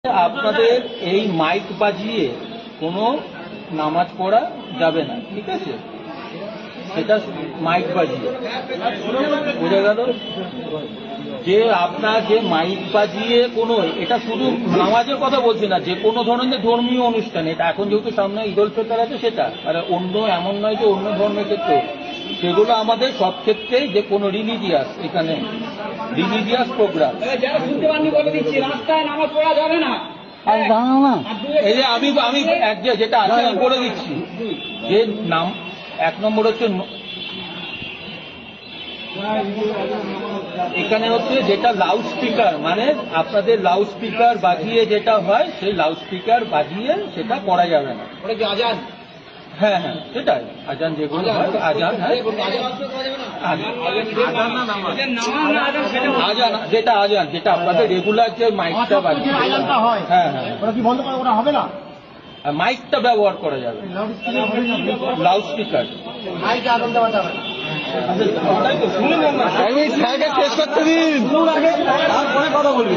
আপনাদের এই মাইক বাজিয়ে কোনো নামাজ পড়া যাবে না, ঠিক আছে? সেটা মাইক বাজিয়ে বোঝা গেল যে আপনার যে মাইক বাজিয়ে কোনো, এটা শুধু নামাজের কথা বলছি না, যে কোনো ধরনের ধর্মীয় অনুষ্ঠান, এটা এখন যেহেতু সামনে ঈদ উল ফিতর আছে সেটা, আর অন্য এমন নয় যে অন্য ধর্মের ক্ষেত্রে সেগুলো আমাদের সব ক্ষেত্রেই যে কোনো রিলিজিয়াস, এখানে রিলিজিয়াস প্রোগ্রাম রাস্তায় নামাজ পড়া যাবে না। এই যে আমি যেটা আছে আমি বলে দিচ্ছি, যে নাম এক নম্বর হচ্ছে এখানে হচ্ছে যেটা লাউড স্পিকার, মানে আপনাদের লাউড স্পিকার বাজিয়ে যেটা হয় সেই লাউড স্পিকার বাজিয়ে সেটা করা যাবে না। আজান, হ্যাঁ হ্যাঁ সেটাই আজান, যেগুলো হয় আজান, হ্যাঁ আজান, যেটা আজান, যেটা আপনাদের রেগুলার যে মাইকটা বাজিয়ে, হ্যাঁ হ্যাঁ কি বন্ধ করা হবে না? মাইকটা ব্যবহার করা যাবে, লাউড স্পিকার। মাইকে আগুন দেওয়া যাবে না। শেষ করতে দিন, তারপরে কথা বলবি।